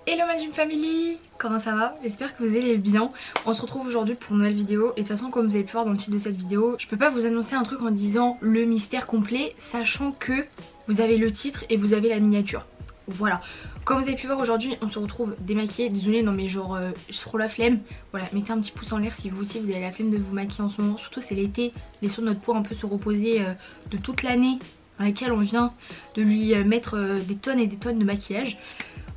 Hello ma Gym Family, comment ça va? J'espère que vous allez bien. On se retrouve aujourd'hui pour une nouvelle vidéo. Et de toute façon, comme vous avez pu voir dans le titre de cette vidéo, je peux pas vous annoncer un truc en disant le mystère complet, sachant que vous avez le titre et vous avez la miniature. Voilà, comme vous avez pu voir aujourd'hui, on se retrouve démaquillée. Désolée, non mais genre j'ai trop la flemme. Voilà, mettez un petit pouce en l'air si vous aussi vous avez la flemme de vous maquiller en ce moment. Surtout c'est l'été, laissons notre peau un peu se reposer de toute l'année dans laquelle on vient de lui mettre des tonnes et des tonnes de maquillage.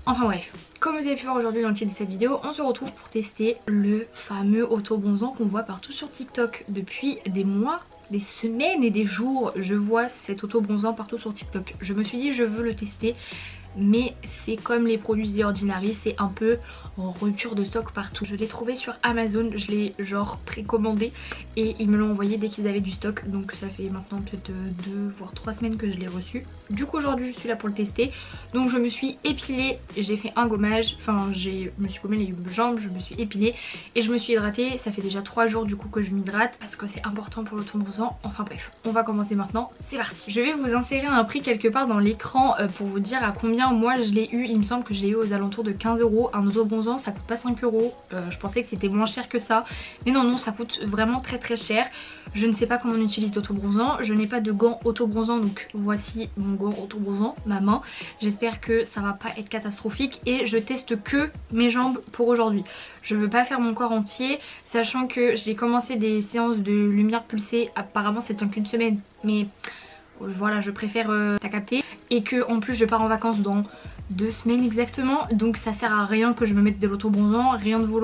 Enfin bref, comme vous avez pu voir aujourd'hui dans le titre de cette vidéo, on se retrouve pour tester le fameux auto-bronzant qu'on voit partout sur TikTok depuis des mois, des semaines et des jours. Je vois cet auto-bronzant partout sur TikTok. Je me suis dit je veux le tester. Mais c'est comme les produits The Ordinary, c'est un peu en rupture de stock partout. Je l'ai trouvé sur Amazon, je l'ai genre précommandé et ils me l'ont envoyé dès qu'ils avaient du stock. Donc ça fait maintenant peut-être 2 voire 3 semaines que je l'ai reçu. Du coup aujourd'hui je suis là pour le tester. Donc je me suis épilée, j'ai fait un gommage, enfin je me suis gommé les jambes, je me suis épilée et je me suis hydratée. Ça fait déjà 3 jours du coup que je m'hydrate parce que c'est important pour l'auto-bronzant. Enfin bref, on va commencer maintenant, c'est parti. Je vais vous insérer un prix quelque part dans l'écran pour vous dire à combien moi je l'ai eu. Il me semble que je l'ai eu aux alentours de 15 €. Un auto-bronzant ça coûte pas 5 €. Je pensais que c'était moins cher que ça, mais non ça coûte vraiment très cher. Je ne sais pas comment on utilise l'auto-bronzant, je n'ai pas de gants auto-bronzant, donc voici mon gant auto-bronzant, ma main. J'espère que ça va pas être catastrophique et je teste que mes jambes pour aujourd'hui. Je veux pas faire mon corps entier, sachant que j'ai commencé des séances de lumière pulsée, apparemment ça tient qu'une semaine, mais voilà, je préfère t'as capté, et que en plus je pars en vacances dans 2 semaines exactement, donc ça sert à rien que je me mette de l'auto-bronzant, rien ne vaut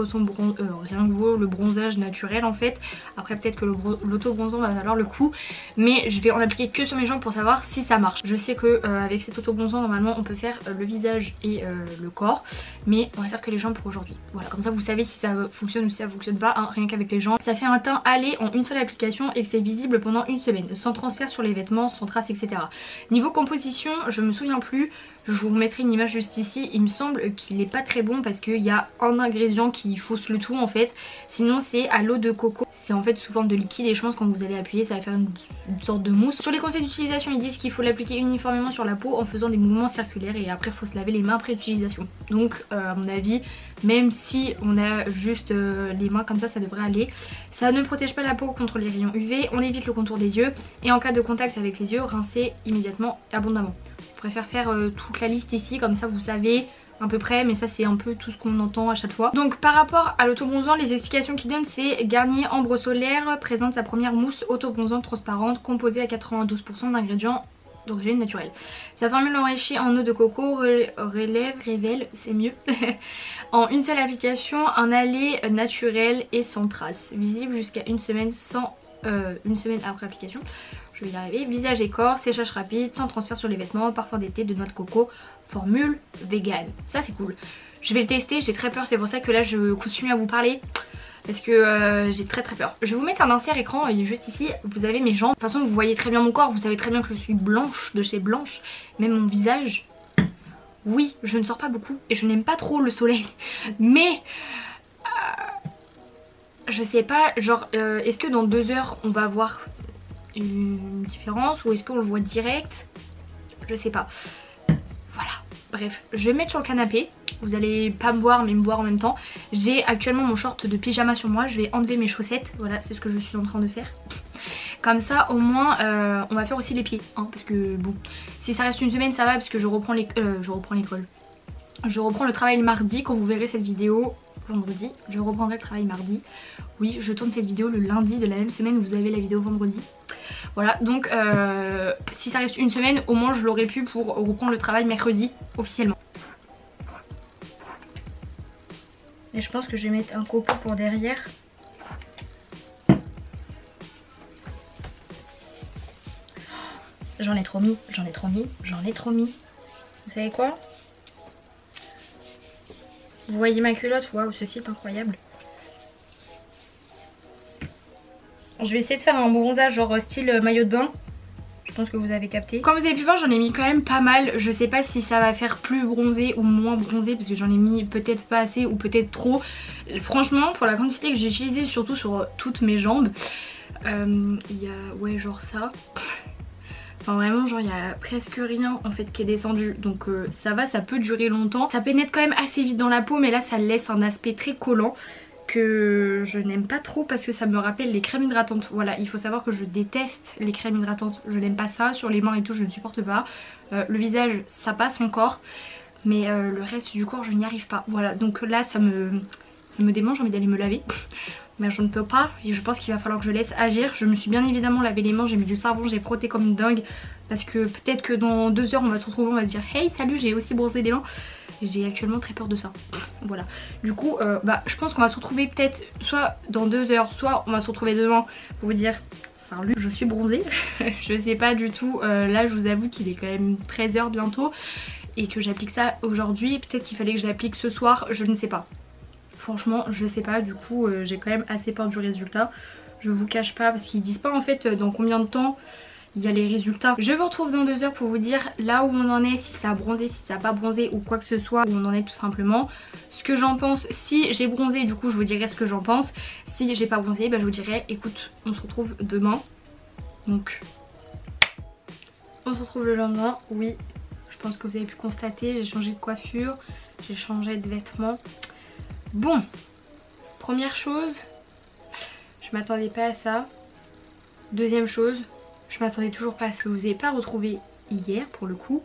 le bronzage naturel en fait. Après peut-être que l'auto-bronzant va valoir le coup, mais je vais en appliquer que sur mes jambes pour savoir si ça marche. Je sais que avec cet auto-bronzant normalement on peut faire le visage et le corps, mais on va faire que les jambes pour aujourd'hui. Voilà, comme ça vous savez si ça fonctionne ou si ça fonctionne pas, hein, rien qu'avec les jambes. Ça fait un teint allé en une seule application et que c'est visible pendant une semaine, sans transfert sur les vêtements, sans traces, etc. Niveau composition, je me souviens plus. Je vous remettrai une image juste ici. Il me semble qu'il n'est pas très bon parce qu'il y a un ingrédient qui fausse le tout en fait. Sinon c'est à l'eau de coco. C'est en fait sous forme de liquide et je pense que quand vous allez appuyer ça va faire une sorte de mousse. Sur les conseils d'utilisation ils disent qu'il faut l'appliquer uniformément sur la peau en faisant des mouvements circulaires et après il faut se laver les mains après l'utilisation. Donc à mon avis, même si on a juste les mains comme ça devrait aller. Ça ne protège pas la peau contre les rayons UV, on évite le contour des yeux et en cas de contact avec les yeux, rincez immédiatement et abondamment. Je préfère faire toute la liste ici, comme ça vous savez à peu près, mais ça c'est un peu tout ce qu'on entend à chaque fois. Donc par rapport à l'auto-bronzant, les explications qu'ils donnent c'est Garnier Ambre Solaire présente sa première mousse auto-bronzante transparente composée à 92% d'ingrédients d'origine naturelle. Sa formule enrichie en eau de coco révèle, c'est mieux, en une seule application un allé naturel et sans trace, visible jusqu'à une semaine après application. Je vais y arriver. Visage et corps, séchage rapide, sans transfert sur les vêtements, parfum d'été, de noix de coco, formule vegan. Ça c'est cool. Je vais le tester, j'ai très peur, c'est pour ça que là je continue à vous parler. Parce que j'ai très peur. Je vais vous mettre un insert écran, il est juste ici, vous avez mes jambes. De toute façon vous voyez très bien mon corps, vous savez très bien que je suis blanche de chez blanche. Même mon visage. Oui, je ne sors pas beaucoup et je n'aime pas trop le soleil. Mais je sais pas, genre est-ce que dans 2 heures on va voir une différence ou est-ce qu'on le voit direct? Je sais pas. Voilà, bref, je vais me mettre sur le canapé. Vous allez pas me voir mais me voir en même temps. J'ai actuellement mon short de pyjama sur moi. Je vais enlever mes chaussettes. Voilà, c'est ce que je suis en train de faire. Comme ça au moins on va faire aussi les pieds hein, parce que bon, si ça reste une semaine ça va parce que je reprends l'école. Je reprends le travail mardi. Quand vous verrez cette vidéo vendredi, je reprendrai le travail mardi. Oui, je tourne cette vidéo le lundi de la même semaine où vous avez la vidéo vendredi. Voilà, donc si ça reste une semaine, au moins je l'aurais pu pour reprendre le travail mercredi officiellement. Et je pense que je vais mettre un copeau pour derrière. J'en ai trop mis. Vous savez quoi? Vous voyez ma culotte? Waouh, ceci est incroyable. Je vais essayer de faire un bronzage genre style maillot de bain. Je pense que vous avez capté. Comme vous avez pu voir, j'en ai mis quand même pas mal. Je sais pas si ça va faire plus bronzé ou moins bronzé parce que j'en ai mis peut-être pas assez ou peut-être trop. Franchement, pour la quantité que j'ai utilisée, surtout sur toutes mes jambes, il y a ouais genre ça. Enfin vraiment genre il y a presque rien en fait qui est descendu, donc ça va, ça peut durer longtemps. Ça pénètre quand même assez vite dans la peau, mais là ça laisse un aspect très collant que je n'aime pas trop parce que ça me rappelle les crèmes hydratantes. Voilà, il faut savoir que je déteste les crèmes hydratantes, je n'aime pas ça, sur les mains et tout je ne supporte pas. Le visage ça passe encore, mais le reste du corps je n'y arrive pas. Voilà, donc là ça me démange, j'ai envie d'aller me laver. Mais je ne peux pas, et je pense qu'il va falloir que je laisse agir. Je me suis bien évidemment lavé les mains, j'ai mis du savon, j'ai frotté comme une dingue. Parce que peut-être que dans 2 heures on va se retrouver, on va se dire hey salut, j'ai aussi brossé des mains. J'ai actuellement très peur de ça. Voilà, du coup je pense qu'on va se retrouver peut-être soit dans 2 heures, soit on va se retrouver demain pour vous dire salut, je suis bronzée. Je sais pas du tout, là je vous avoue qu'il est quand même 13 h bientôt. Et que j'applique ça aujourd'hui, peut-être qu'il fallait que je l'applique ce soir, je ne sais pas. Franchement je sais pas, du coup j'ai quand même assez peur du résultat. Je vous cache pas parce qu'ils disent pas en fait dans combien de temps il y a les résultats. Je vous retrouve dans 2 heures pour vous dire là où on en est, si ça a bronzé, si ça a pas bronzé ou quoi que ce soit, où on en est tout simplement. Ce que j'en pense, si j'ai bronzé du coup je vous dirai ce que j'en pense. Si j'ai pas bronzé je vous dirai écoute on se retrouve demain. Donc on se retrouve le lendemain, oui. Je pense que vous avez pu constater, j'ai changé de coiffure, j'ai changé de vêtements. Bon, première chose, je m'attendais pas à ça. Deuxième chose, je m'attendais toujours pas à ça. Je vous ai pas retrouvé hier pour le coup,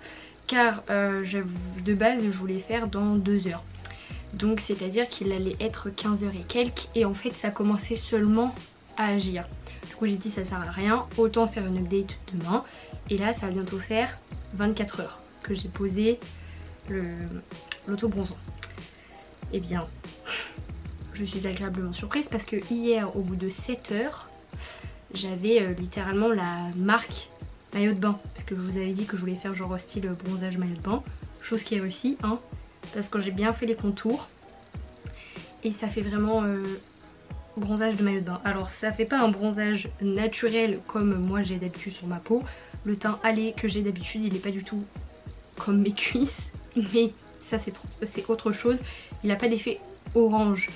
car de base je voulais faire dans 2 heures. Donc c'est à dire qu'il allait être 15 h et quelques, et en fait ça commençait seulement à agir. Du coup j'ai dit ça sert à rien, autant faire une update demain. Et là ça va bientôt faire 24 heures que j'ai posé l'auto-bronzant. Et bien je suis agréablement surprise parce que hier au bout de 7 heures j'avais littéralement la marque maillot de bain, parce que je vous avais dit que je voulais faire genre style bronzage maillot de bain, chose qui est réussie hein, parce que j'ai bien fait les contours et ça fait vraiment bronzage de maillot de bain. Alors ça fait pas un bronzage naturel comme moi j'ai d'habitude sur ma peau, le teint allé que j'ai d'habitude il est pas du tout comme mes cuisses, mais ça c'est autre chose, il a pas d'effet orange.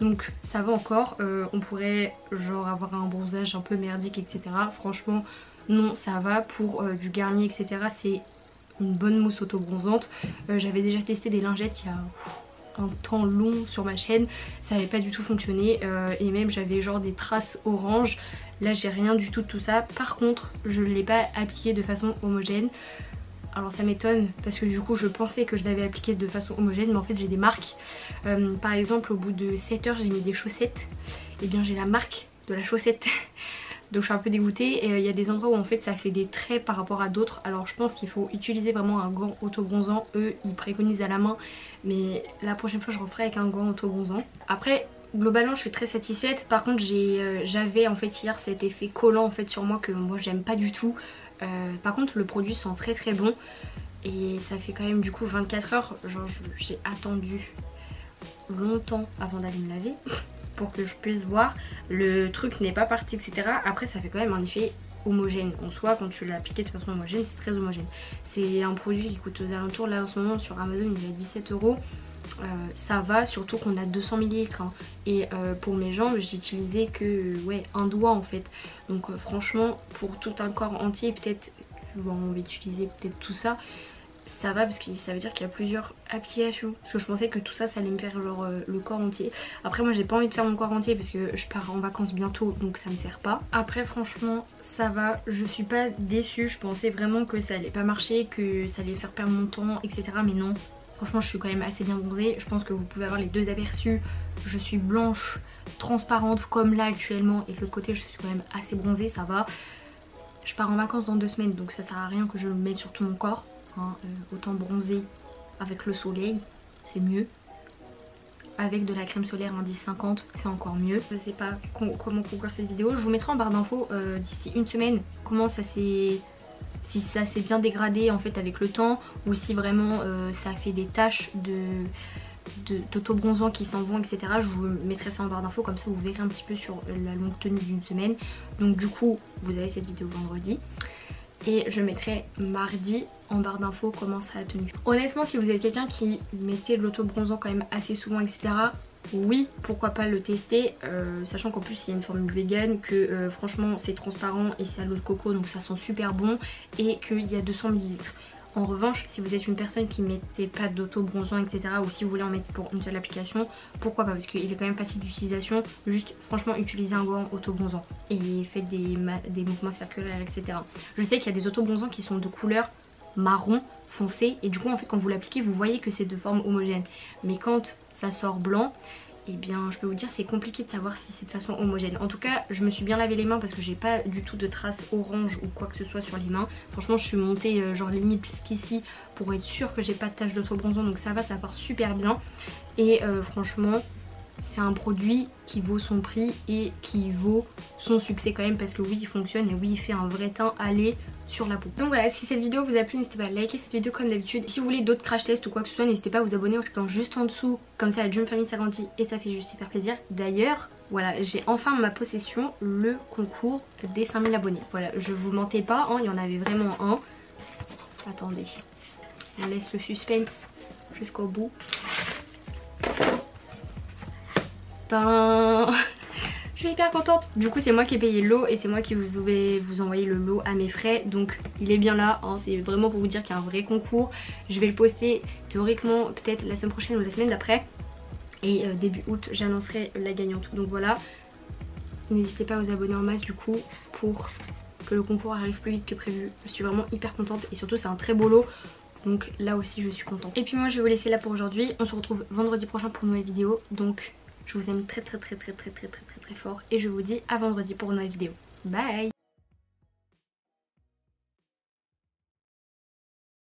Donc ça va encore, on pourrait genre avoir un bronzage un peu merdique etc. Franchement non ça va, pour du Garnier etc. c'est une bonne mousse auto-bronzante. J'avais déjà testé des lingettes il y a un temps long sur ma chaîne, ça n'avait pas du tout fonctionné et même j'avais genre des traces orange. Là j'ai rien du tout de tout ça, par contre je ne l'ai pas appliqué de façon homogène. Alors ça m'étonne parce que du coup je pensais que je l'avais appliqué de façon homogène, mais en fait j'ai des marques. Par exemple au bout de 7 heures j'ai mis des chaussettes, et bien j'ai la marque de la chaussette. Donc je suis un peu dégoûtée, et il y a des endroits où en fait ça fait des traits par rapport à d'autres. Alors je pense qu'il faut utiliser vraiment un gant auto-bronzant, eux ils préconisent à la main, mais la prochaine fois je referai avec un gant auto-bronzant. Après globalement je suis très satisfaite, par contre j'avais en fait hier cet effet collant en fait sur moi que moi j'aime pas du tout. Par contre le produit sent très très bon, et ça fait quand même du coup 24 heures, genre j'ai attendu longtemps avant d'aller me laver pour que je puisse voir, le truc n'est pas parti etc. Après ça fait quand même un effet homogène en soi, quand tu l'as appliqué de façon homogène c'est très homogène. C'est un produit qui coûte aux alentours, là en ce moment sur Amazon il est à 17 €. Ça va, surtout qu'on a 200 ml hein. Et pour mes jambes j'ai utilisé que ouais, un doigt en fait. Donc franchement pour tout un corps entier peut-être on va utiliser peut-être tout ça, ça va parce que ça veut dire qu'il y a plusieurs applications. Parce que je pensais que tout ça ça allait me faire genre le corps entier. Après moi j'ai pas envie de faire mon corps entier parce que je pars en vacances bientôt, donc ça me sert pas. Après franchement ça va, je suis pas déçue. Je pensais vraiment que ça allait pas marcher, que ça allait faire perdre mon temps etc. Mais non, franchement je suis quand même assez bien bronzée. Je pense que vous pouvez avoir les deux aperçus. Je suis blanche, transparente comme là actuellement, et de l'autre côté je suis quand même assez bronzée, ça va. Je pars en vacances dans 2 semaines, donc ça sert à rien que je le mette sur tout mon corps hein. Autant bronzer avec le soleil, c'est mieux. Avec de la crème solaire indice 50, c'est encore mieux. Je sais pas comment conclure cette vidéo. Je vous mettrai en barre d'infos d'ici 1 semaine comment ça s'est... si ça s'est bien dégradé en fait avec le temps, ou si vraiment ça fait des taches d'auto-bronzant qui s'en vont etc. Je vous mettrai ça en barre d'infos, comme ça vous verrez un petit peu sur la longue tenue d'1 semaine. Donc du coup vous avez cette vidéo vendredi, et je mettrai mardi en barre d'infos comment ça a tenu. Honnêtement si vous êtes quelqu'un qui mettait de l'auto-bronzant quand même assez souvent etc., oui, pourquoi pas le tester, sachant qu'en plus il y a une formule vegan, que franchement c'est transparent et c'est à l'eau de coco donc ça sent super bon et qu'il y a 200 ml. En revanche, si vous êtes une personne qui ne mettait pas d'auto-bronzant etc, ou si vous voulez en mettre pour une seule application, pourquoi pas, parce qu'il est quand même facile d'utilisation. Juste franchement utilisez un gant auto-bronzant et faites des mouvements circulaires etc. Je sais qu'il y a des auto-bronzants qui sont de couleur marron foncé et du coup en fait quand vous l'appliquez vous voyez que c'est de forme homogène, mais quand ça sort blanc, et bien je peux vous dire c'est compliqué de savoir si c'est de façon homogène. En tout cas je me suis bien lavé les mains parce que j'ai pas du tout de traces orange ou quoi que ce soit sur les mains. Franchement je suis montée genre limite jusqu'ici pour être sûre que j'ai pas de tache d'auto-bronzant, donc ça va, ça part super bien. Et franchement c'est un produit qui vaut son prix et qui vaut son succès quand même, parce que oui il fonctionne et oui il fait un vrai teint allé sur la peau. Donc voilà, si cette vidéo vous a plu, n'hésitez pas à liker cette vidéo comme d'habitude. Si vous voulez d'autres crash tests ou quoi que ce soit, n'hésitez pas à vous abonner en cliquant juste en dessous, comme ça la Jum Family s'agrandit et ça fait juste super plaisir. D'ailleurs voilà, j'ai enfin en ma possession le concours des 5000 abonnés. Voilà, je vous mentais pas, hein, il y en avait vraiment un. Attendez, on laisse le suspense jusqu'au bout. Je suis hyper contente. Du coup c'est moi qui ai payé le lot et c'est moi qui vais vous envoyer le lot à mes frais. Donc il est bien là, hein. C'est vraiment pour vous dire qu'il y a un vrai concours. Je vais le poster théoriquement peut-être la semaine prochaine ou la semaine d'après. Et début août j'annoncerai la gagnante. Donc voilà, n'hésitez pas à vous abonner en masse du coup pour que le concours arrive plus vite que prévu. Je suis vraiment hyper contente et surtout c'est un très beau lot. Donc là aussi je suis contente. Et puis moi je vais vous laisser là pour aujourd'hui. On se retrouve vendredi prochain pour une nouvelle vidéo. Donc je vous aime très fort et je vous dis à vendredi pour une nouvelle vidéo. Bye.